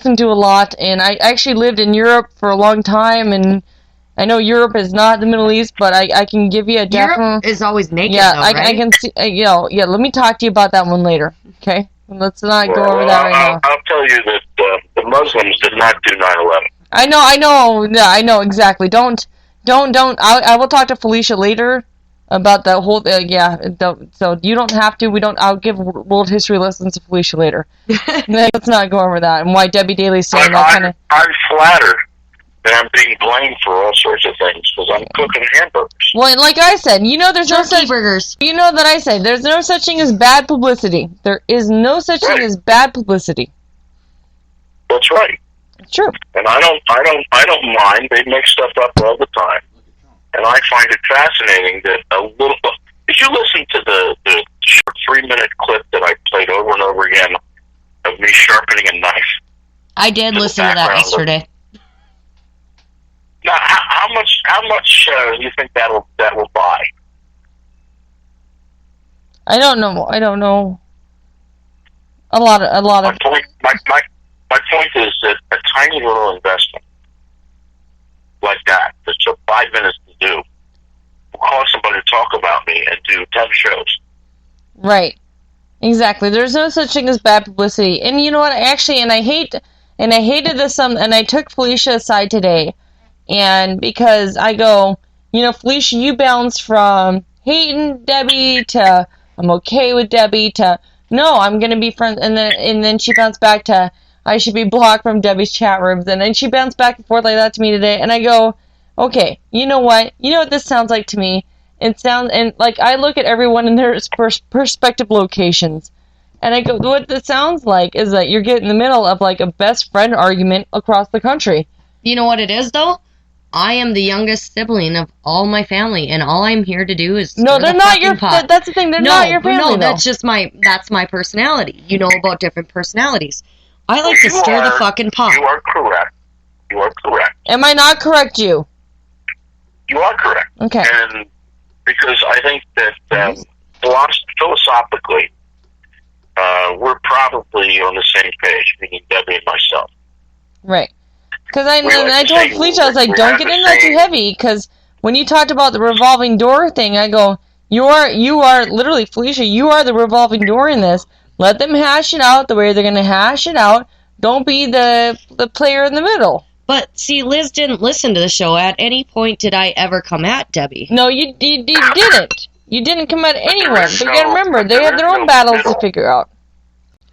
listen to a lot, and I actually lived in Europe for a long time, and I know Europe is not the Middle East, but I can give you a definite... Europe is always naked, yeah, though, right? I can see, let me talk to you about that one later, okay? Let's not go over that right now. I'll tell you that the Muslims did not do 9/11. I know, exactly. Don't. I will talk to Felicia later about the whole, so you don't have to, I'll give world history lessons to Felicia later. Let's not go over that, and why Debbie Daly's saying that kind of... I'm flattered that I'm being blamed for all sorts of things, because I'm cooking hamburgers. Well, like I said, there's no such... burgers. You know that I say, there's no such thing as bad publicity. There is no such thing as bad publicity. That's right. It's true. And I don't mind. They make stuff up all the time. And I find it fascinating that did you listen to the short 3-minute clip that I played over and over again of me sharpening a knife? I did listen to that yesterday. Now, how much do you think that will buy? I don't know. A lot of. My point is that a tiny little investment like that took 5 minutes to do, will cause somebody to talk about me and do 10 shows. Right. Exactly. There's no such thing as bad publicity. And you know what? I hated this, and I took Felicia aside today, and because I go, Felicia, you bounced from hating Debbie to I'm okay with Debbie to no, I'm gonna be friends, and then she bounced back to I should be blocked from Debbie's chat rooms, and then she bounced back and forth like that to me today, and I go, okay, you know what this sounds like to me? It sounds, and like I look at everyone in their perspective locations, and I go, what this sounds like is that you're getting in the middle of like a best friend argument across the country. You know what it is, though? I am the youngest sibling of all my family, and all I'm here to do is no, they're not your. That's the thing. They're not your family. No, that's just that's my personality. You know about different personalities. I like to stir the fucking pot. You are correct. You are correct. Am I not correct, you? You are correct. Okay. And because I think that philosophically, we're probably on the same page, meaning Debbie and myself. Right. Because I told Felicia, I was like, don't get in that too heavy, because when you talked about the revolving door thing, I go, you are literally, Felicia, you are the revolving door in this. Let them hash it out the way they're going to hash it out. Don't be the player in the middle. But, see, Liz didn't listen to the show. At any point did I ever come at Debbie. No, you didn't. You didn't come at anyone. But you got to remember, they have their own battles to figure out.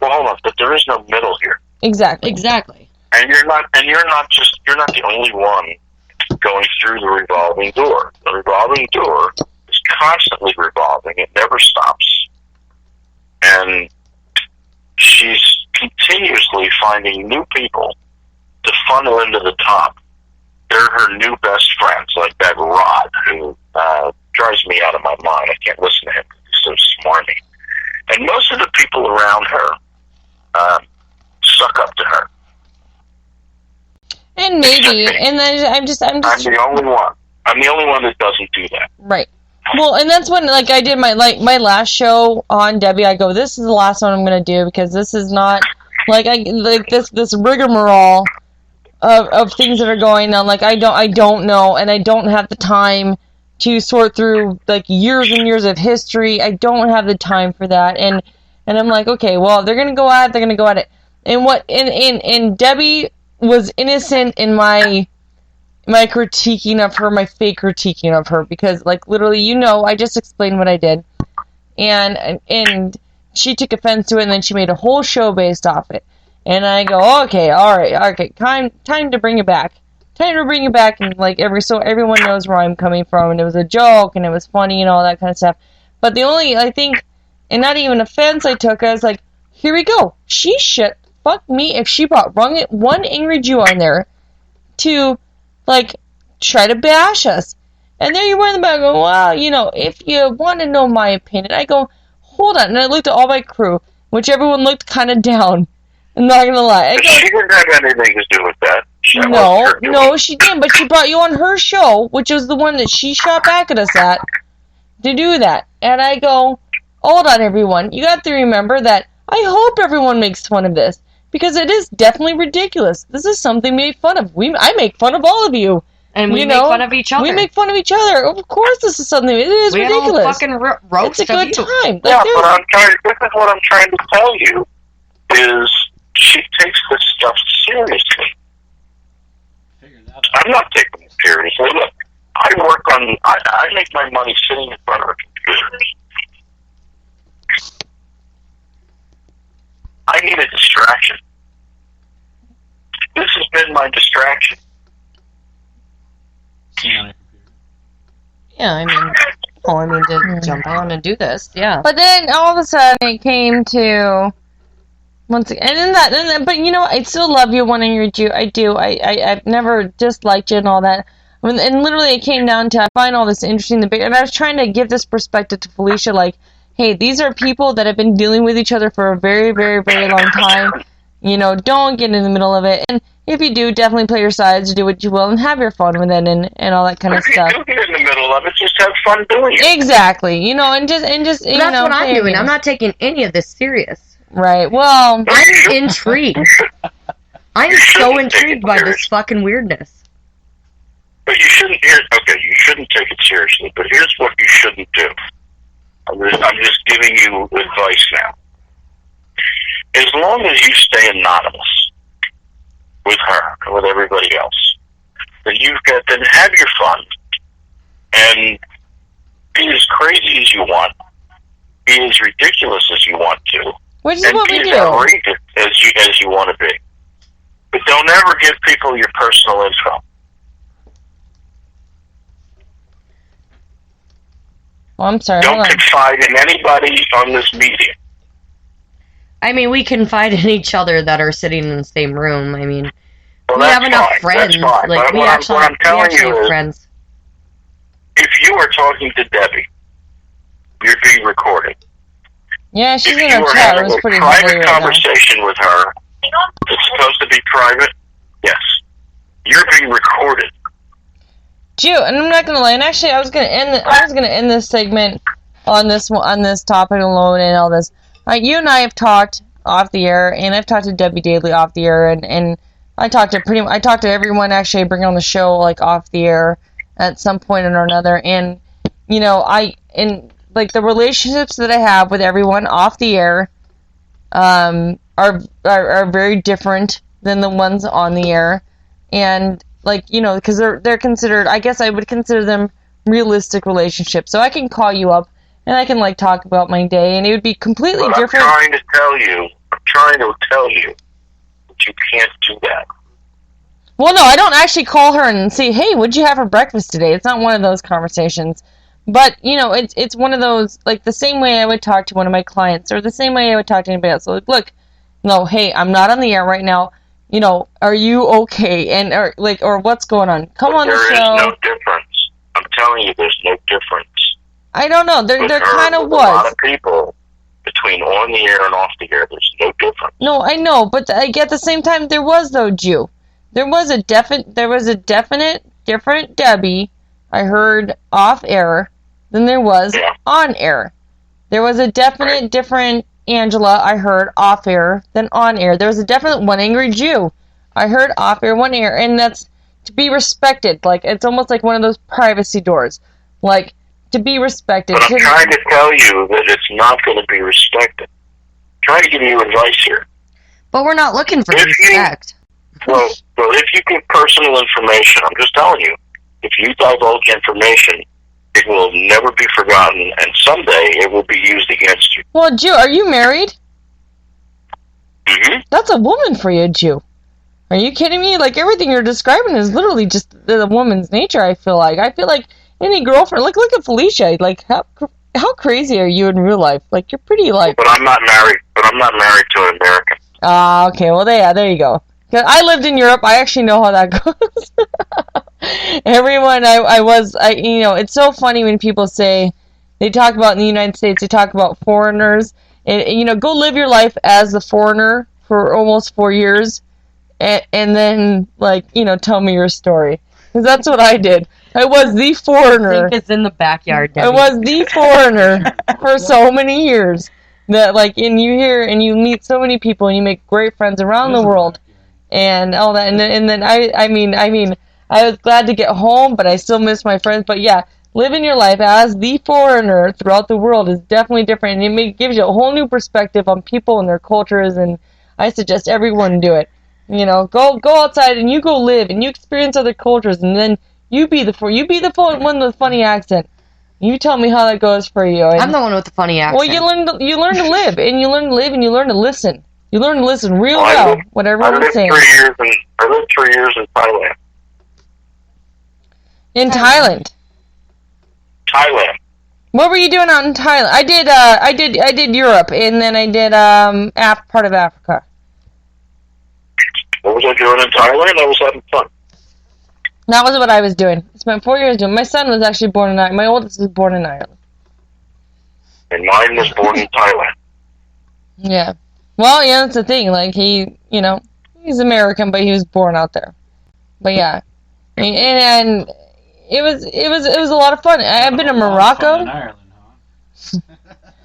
Well, hold on, but there is no middle here. Exactly. And you're not the only one going through the revolving door. The revolving door is constantly revolving. It never stops. And she's continuously finding new people to funnel into the top. They're her new best friends, like that Rod, who drives me out of my mind. I can't listen to him because he's so smarmy. And most of the people around her suck up to her. And maybe, and then I'm the only one. I'm the only one that doesn't do that. Right. Well, and that's when, like, I did my last show on Debbie. I go, this is the last one I'm going to do, because this is not, this rigmarole of things that are going on. Like, I don't know, and I don't have the time to sort through, like, years and years of history. I don't have the time for that. And I'm like, okay, well, if they're going to go at it, they're going to go at it. And Debbie was innocent in my critiquing of her, my fake critiquing of her, because, like, literally, I just explained what I did, and she took offense to it, and then she made a whole show based off it, and I go, okay, all right, okay, time to bring it back, and, like, everyone knows where I'm coming from, and it was a joke, and it was funny, and all that kind of stuff, but the only, I think, and not even offense I took, I was like, here we go, fuck me if she brought one angry Jew on there to, like, try to bash us. And there you were in the back going, well, if you want to know my opinion, I go, hold on. And I looked at all my crew, which everyone looked kind of down. I'm not going to lie. She didn't have anything to do with that. No, she didn't. But she brought you on her show, which was the one that she shot back at us at, to do that. And I go, hold on, everyone. You got to remember that I hope everyone makes fun of this. because it is definitely ridiculous. This is something we make fun of. I make fun of all of you. And we You make know, fun of each other. We make fun of each other. Of course, this is something. It is we ridiculous. Had a fucking roast it's a good of you. time. Like, Yeah, but this is what I'm trying to tell you, is she takes this stuff seriously. I'm not taking it seriously. Look, I make my money sitting in front of a computer. I need a distraction. This has been my distraction. Yeah, I mean, to jump on and do this, yeah. But then all of a sudden it came to once again, but you know, I still love you, wanting your Jew. I do. I've never disliked you and all that. And literally, it came down to I find all this interesting debate, and I was trying to give this perspective to Felicia, like, hey, these are people that have been dealing with each other for a very, very, very long time. You know, don't get in the middle of it. And if you do, definitely play your sides, do what you will, and have your fun with it, and all that kind of stuff. If you do get in the middle of it, just have fun doing it. Exactly. You know, and just That's you know, what I'm doing. I'm not taking any of this serious. Right. Well, I'm intrigued. I'm so intrigued by this fucking weirdness. But you shouldn't. You shouldn't take it seriously. But here's what you shouldn't do. I'm just giving you advice now. As long as you stay anonymous with her and with everybody else, then have your fun and be as crazy as you want, be as ridiculous as you want to, which is and what be we as do. outrageous as you want to be. But don't ever give people your personal info. Well, I'm sorry. Don't Hold on. confide in anybody on this media. I mean, we confide in each other that are sitting in the same room. I mean, Well, we have that's enough fine. friends. That's fine. Like, But we what actually I'm telling you have is, friends. if you are talking to Debbie, you're being recorded. Yeah, she's If in you her are chat having room a pretty heavily private right now. conversation with her, it's supposed to be private. Yes, you're being recorded. Jew, and I'm not gonna lie. And actually, I was gonna end this segment on this topic alone and all this. You and I have talked off the air, and I've talked to Debbie Daly off the air, and I talked to everyone actually I bring on the show like off the air at some point or another, and you know like the relationships that I have with everyone off the air are very different than the ones on the air, and like, you know, because they're considered, I guess I would consider them realistic relationships. So I can call you up and I can like talk about my day, and it would be completely But different. I'm trying to tell you that you can't do that. Well, no, I don't actually call her and say, hey, what'd you have for breakfast today? It's not one of those conversations. But, you know, it's one of those, like, the same way I would talk to one of my clients, or the same way I would talk to anybody else. So, like, look, no, hey, I'm not on the air right now. You know, are you okay? And, or what's going on? Come on the show. There is no difference. I'm telling you, there's no difference. I don't know. There kind of was. A lot was. of people, between on the air and off the air, there's no difference. No, I know, but at the same time, there was, though, Jew. There was a definite different Debbie I heard off air than there was on air. There was a definite different Angela I heard off air than on air. There was a definite one angry Jew I heard off air, one air, and that's to be respected. Like, it's almost like one of those privacy doors. Like, to be respected. But I'm trying to tell you that it's not going to be respected. I'm trying to give you advice here. But we're not looking for If you- respect. Well, if you give personal information, I'm just telling you, if you divulge information, it will never be forgotten, and someday it will be used against you. Well, Jew, are you married? Mm-hmm. That's a woman for you, Jew. Are you kidding me? Like, everything you're describing is literally just the woman's nature, I feel like. I feel like any girlfriend, like, look at Felicia. Like, how crazy are you in real life? Like, you're pretty, like... But I'm not married to an American. Ah, okay. Well, there you go. 'Cause I lived in Europe. I actually know how that goes. Everyone, you know, it's so funny when people say, they talk about in the United States, they talk about foreigners. And, you know, go live your life as a foreigner for almost 4 years. And then, like, you know, tell me your story. Because that's what I did. I was the foreigner. I think it's in the backyard, Debbie. I was the foreigner for so many years. that like, and you hear and you meet so many people and you make great friends around the world, and all that, and then I mean, I was glad to get home, but I still miss my friends. But yeah, living your life as the foreigner throughout the world is definitely different, and it gives you a whole new perspective on people and their cultures, and I suggest everyone do it. You know, go outside and you go live and you experience other cultures, and then you be the one with the funny accent. You tell me how that goes for you. And, I'm the one with the funny accent. well, you learn to live, and you learn to live, and you learn to listen. You learn to listen real well, what everyone's saying. I lived 3 years in Thailand. In Thailand. Thailand. What were you doing out in Thailand? I did Europe, and then I did part of Africa. What was I doing in Thailand? I was having fun. That was what I was doing. I spent 4 years doing. My son was actually born in Ireland. My oldest was born in Ireland. And mine was born in Thailand. Yeah. Well, yeah, that's the thing. Like he's American, but he was born out there. But yeah, and it was a lot of fun. I've been to Morocco. In Ireland,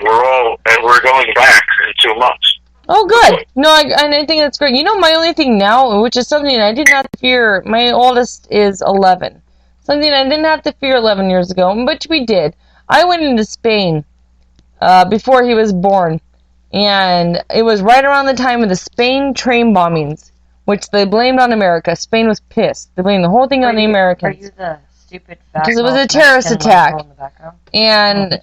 huh? We're going back in 2 months. Oh, good. No, I think that's great. You know, my only thing now, which is something I didn't have to fear, my oldest is 11. Something I didn't have to fear 11 years ago, which we did. I went into Spain before he was born, and it was right around the time of the Spain train bombings, which they blamed on America. Spain was pissed. They blamed the whole thing on the Americans. Are you the stupid fat because it was a terrorist attack. And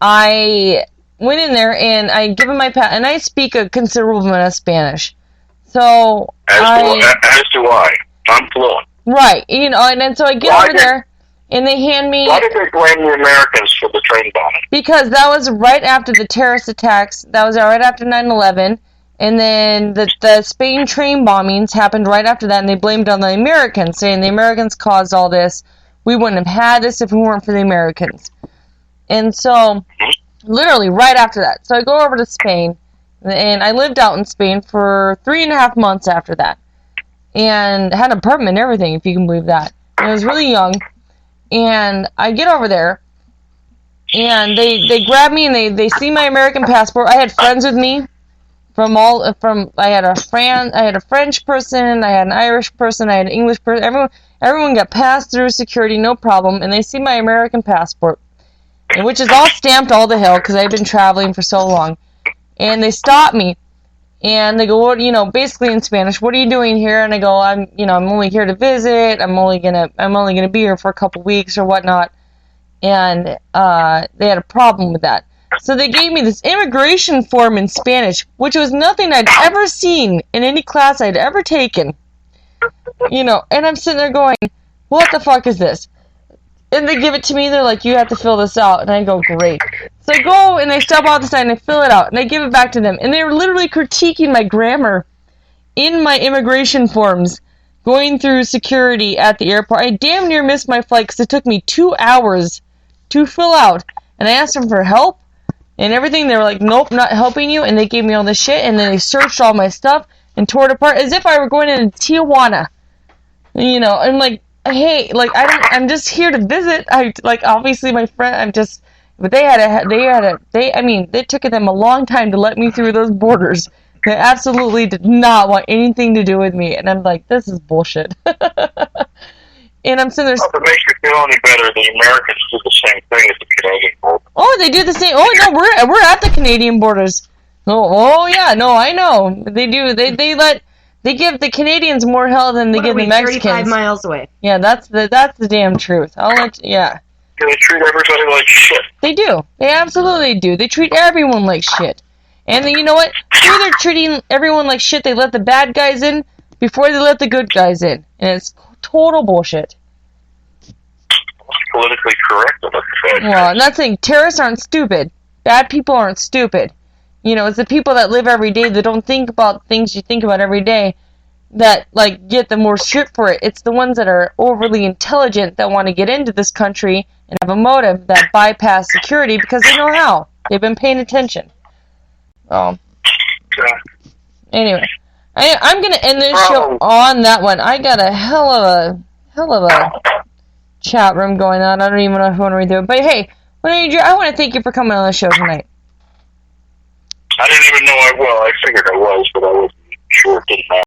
I went in there and I give him my and I speak a considerable amount of Spanish. So as do I. I'm fluent. Right, you know, and then so I get over there and they hand me. Why did they blame the Americans for the train bombing? Because that was right after the terrorist attacks. That was right after 9/11. And then the Spain train bombings happened right after that, and they blamed it on the Americans, saying the Americans caused all this. We wouldn't have had this if it weren't for the Americans. And so, literally right after that. So I go over to Spain, and I lived out in Spain for 3.5 months after that. And had an apartment and everything, if you can believe that. And I was really young. And I get over there, and they grab me, and they see my American passport. I had friends with me. I had a French person, I had an Irish person, I had an English person. Everyone got passed through security, no problem, and they see my American passport, which is all stamped all the hell because I've been traveling for so long. And they stop me, and they go, "What? You know, basically in Spanish, what are you doing here?" And I go, "I'm only here to visit. I'm only gonna be here for a couple weeks or whatnot." And they had a problem with that. So they gave me this immigration form in Spanish, which was nothing I'd ever seen in any class I'd ever taken. You know, and I'm sitting there going, what the fuck is this? And they give it to me, they're like, you have to fill this out. And I go, great. So I go and I step out the side and I fill it out and I give it back to them. And they were literally critiquing my grammar in my immigration forms going through security at the airport. I damn near missed my flight because it took me 2 hours to fill out. And I asked them for help. And everything, they were like, nope, not helping you, and they gave me all this shit, and then they searched all my stuff and tore it apart as if I were going into Tijuana. You know, I'm like, hey, like, I'm just here to visit. Obviously my friend, but they took them a long time to let me through those borders. They absolutely did not want anything to do with me, and I'm like, this is bullshit. And I'm sitting there. If it makes you feel any better, the Americans do the same thing as the Canadian border. Oh, they do the same. Oh no, we're at the Canadian borders. Oh yeah, no, I know they do. They give the Canadians more hell than they give the Mexicans. 35 miles away. Yeah, that's the damn truth. Yeah. They treat everybody like shit. They do. They absolutely do. They treat everyone like shit. And then, you know what? Who they're treating everyone like shit, they let the bad guys in before they let the good guys in. And it's total bullshit. Politically correct about the bad Well, I'm not saying terrorists aren't stupid. Bad people aren't stupid. You know, it's the people that live every day that don't think about things you think about every day that, like, get the more shit for it. It's the ones that are overly intelligent that want to get into this country and have a motive that bypass security because they know how. They've been paying attention. Oh. Anyway, I'm going to end this show on that one. I got a hell of a chat room going on. I don't even know if I want to read through it. But hey, I want to thank you for coming on the show tonight. I didn't even know I figured I was, but I wasn't sure it didn't matter.